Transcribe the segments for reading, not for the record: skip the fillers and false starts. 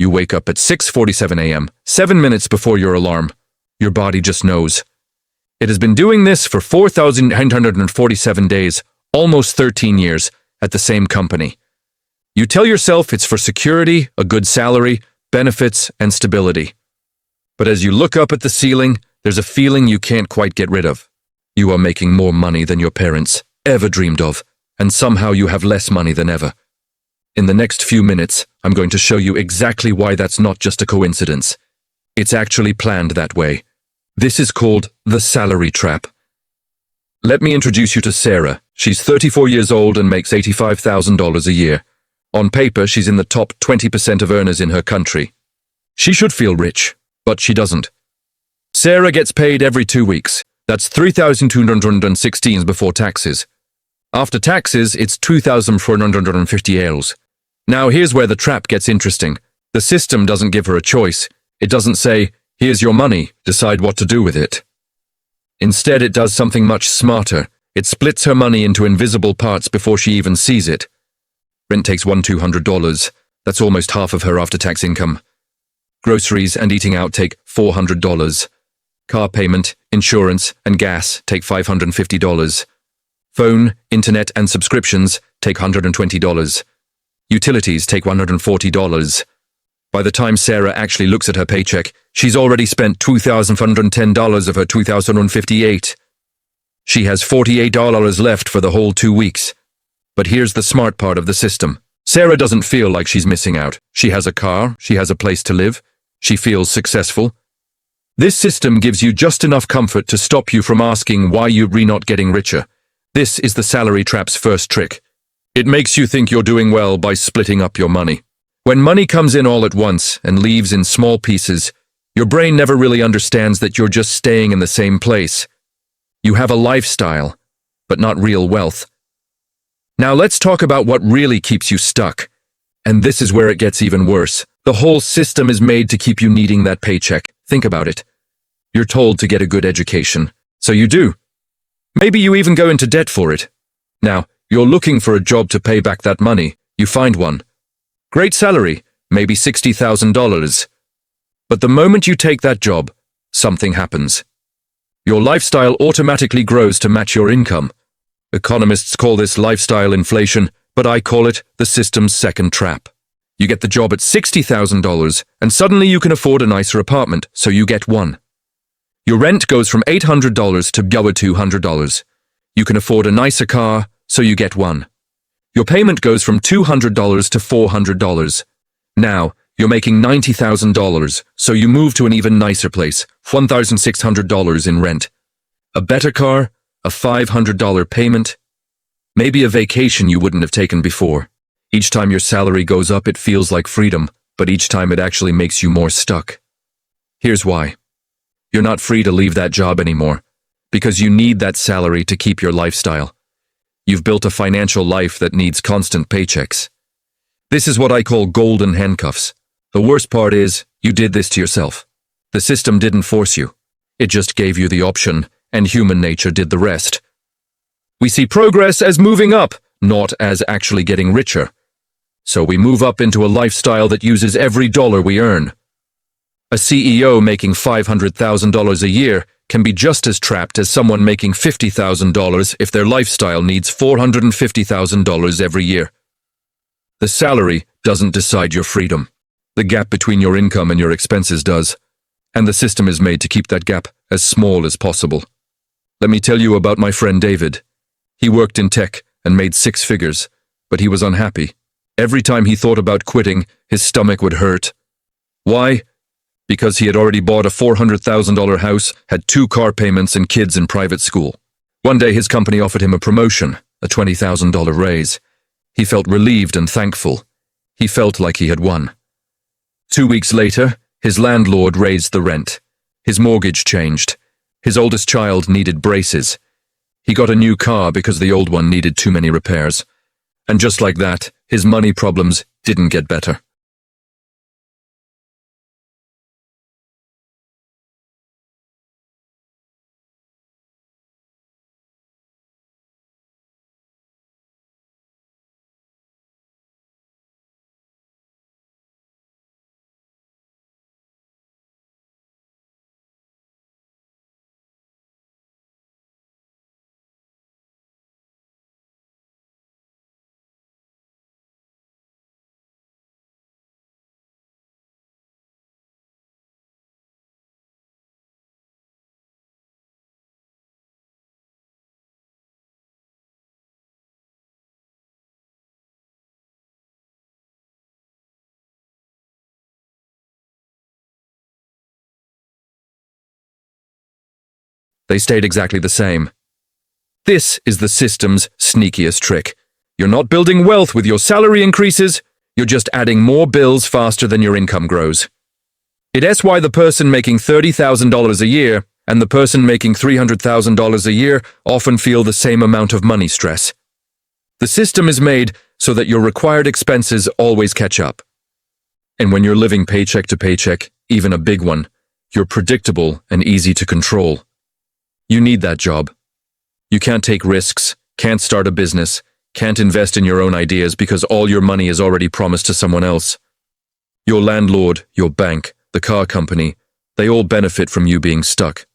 You wake up at 6:47 a.m., 7 minutes before your alarm. Your body just knows. It has been doing this for 4,947 days, almost 13 years, at the same company. You tell yourself it's for security, a good salary, benefits, and stability. But as you look up at the ceiling, there's a feeling you can't quite get rid of. You are making more money than your parents ever dreamed of, and somehow you have less money than ever. In the next few minutes, I'm going to show you exactly why that's not just a coincidence. It's actually planned that way. This is called the salary trap. Let me introduce you to Sarah. She's 34 years old and makes $85,000 a year. On paper, she's in the top 20% of earners in her country. She should feel rich, but she doesn't. Sarah gets paid every 2 weeks. That's 3,216 before taxes. After taxes, it's 2,450 euros. Now here's where the trap gets interesting. The system doesn't give her a choice. It doesn't say, here's your money, decide what to do with it. Instead, it does something much smarter. It splits her money into invisible parts before she even sees it. Rent takes $200. That's almost half of her after-tax income. Groceries and eating out take $400. Car payment, insurance, and gas take $550. Phone, internet, and subscriptions take $120. Utilities take $140. By the time Sarah actually looks at her paycheck, she's already spent $2,510 of her $2,058. She has $48 left for the whole 2 weeks. But here's the smart part of the system. Sarah doesn't feel like she's missing out. She has a car, she has a place to live, she feels successful. This system gives you just enough comfort to stop you from asking why you're not getting richer. This is the salary trap's first trick. It makes you think you're doing well by splitting up your money. When money comes in all at once and leaves in small pieces, your brain never really understands that you're just staying in the same place. You have a lifestyle, but not real wealth. Now let's talk about what really keeps you stuck. And this is where it gets even worse. The whole system is made to keep you needing that paycheck. Think about it. You're told to get a good education, so you do. Maybe you even go into debt for it. Now, you're looking for a job to pay back that money. You find one. Great salary, maybe $60,000. But the moment you take that job, something happens. Your lifestyle automatically grows to match your income. Economists call this lifestyle inflation, but I call it the system's second trap. You get the job at $60,000, and suddenly you can afford a nicer apartment, so you get one. Your rent goes from $800 to $200. You can afford a nicer car, so you get one. Your payment goes from $200 to $400. Now, you're making $90,000, so you move to an even nicer place, $1,600 in rent. A better car, a $500 payment, maybe a vacation you wouldn't have taken before. Each time your salary goes up, it feels like freedom, but each time it actually makes you more stuck. Here's why. You're not free to leave that job anymore, because you need that salary to keep your lifestyle. You've built a financial life that needs constant paychecks. This is what I call golden handcuffs. The worst part is, you did this to yourself. The system didn't force you. It just gave you the option, and human nature did the rest. We see progress as moving up, not as actually getting richer. So we move up into a lifestyle that uses every dollar we earn. A CEO making $500,000 a year can be just as trapped as someone making $50,000 if their lifestyle needs $450,000 every year. The salary doesn't decide your freedom. The gap between your income and your expenses does, and the system is made to keep that gap as small as possible. Let me tell you about my friend David. He worked in tech and made 6 figures, but he was unhappy. Every time he thought about quitting, his stomach would hurt. Why? Because he had already bought a $400,000 house, had 2 car payments and kids in private school. One day his company offered him a promotion, a $20,000 raise. He felt relieved and thankful. He felt like he had won. 2 weeks later, his landlord raised the rent. His mortgage changed. His oldest child needed braces. He got a new car because the old one needed too many repairs. And just like that, his money problems didn't get better. They stayed exactly the same. This is the system's sneakiest trick. You're not building wealth with your salary increases, you're just adding more bills faster than your income grows. It's why the person making $30,000 a year and the person making $300,000 a year often feel the same amount of money stress. The system is made so that your required expenses always catch up. And when you're living paycheck to paycheck, even a big one, you're predictable and easy to control. You need that job. You can't take risks, can't start a business, can't invest in your own ideas because all your money is already promised to someone else. Your landlord, your bank, the car company, they all benefit from you being stuck.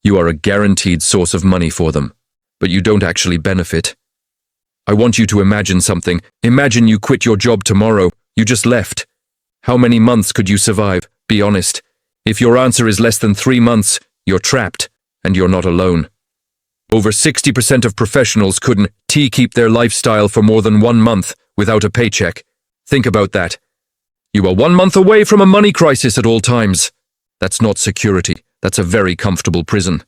You are a guaranteed source of money for them, but you don't actually benefit. I want you to imagine something. Imagine you quit your job tomorrow. You just left. How many months could you survive? Be honest. If your answer is less than 3 months, you're trapped, and you're not alone. Over 60% of professionals couldn't keep their lifestyle for more than 1 month without a paycheck. Think about that. You are 1 month away from a money crisis at all times. That's not security. That's a very comfortable prison.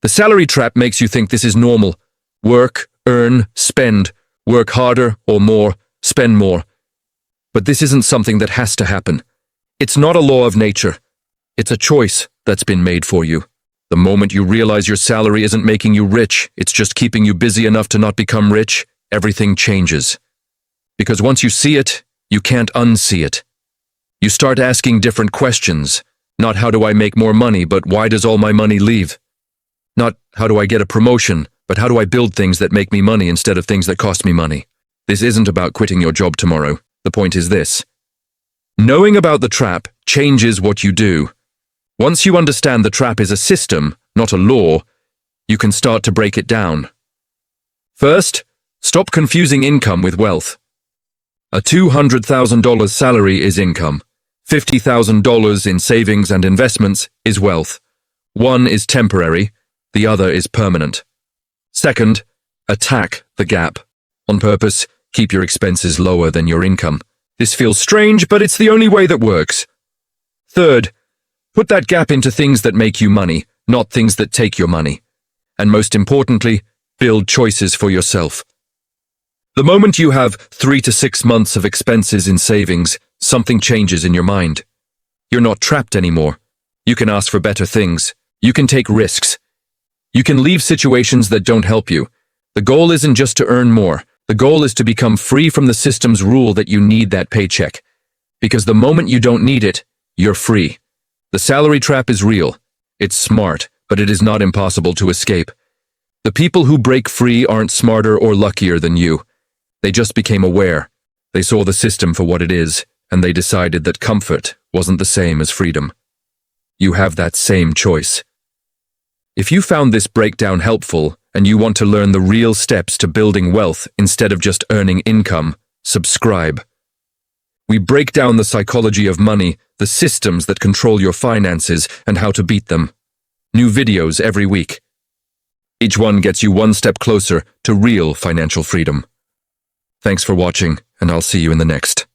The salary trap makes you think this is normal. Work, earn, spend. Work harder or more, spend more. But this isn't something that has to happen. It's not a law of nature. It's a choice that's been made for you. The moment you realize your salary isn't making you rich, it's just keeping you busy enough to not become rich, everything changes. Because once you see it, you can't unsee it. You start asking different questions. Not how do I make more money, but why does all my money leave? Not how do I get a promotion, but how do I build things that make me money instead of things that cost me money? This isn't about quitting your job tomorrow. The point is this. Knowing about the trap changes what you do. Once you understand the trap is a system, not a law, you can start to break it down. First, stop confusing income with wealth. A $200,000 salary is income. $50,000 in savings and investments is wealth. One is temporary, the other is permanent. Second, attack the gap. On purpose, keep your expenses lower than your income. This feels strange, but it's the only way that works. Third, put that gap into things that make you money, not things that take your money. And most importantly, build choices for yourself. The moment you have 3 to 6 months of expenses in savings, something changes in your mind. You're not trapped anymore. You can ask for better things. You can take risks. You can leave situations that don't help you. The goal isn't just to earn more. The goal is to become free from the system's rule that you need that paycheck. Because the moment you don't need it, you're free. The salary trap is real. It's smart, but it is not impossible to escape. The people who break free aren't smarter or luckier than you. They just became aware. They saw the system for what it is, and they decided that comfort wasn't the same as freedom. You have that same choice. If you found this breakdown helpful, and you want to learn the real steps to building wealth instead of just earning income, subscribe. We break down the psychology of money, the systems that control your finances, and how to beat them. New videos every week. Each one gets you one step closer to real financial freedom. Thanks for watching, and I'll see you in the next.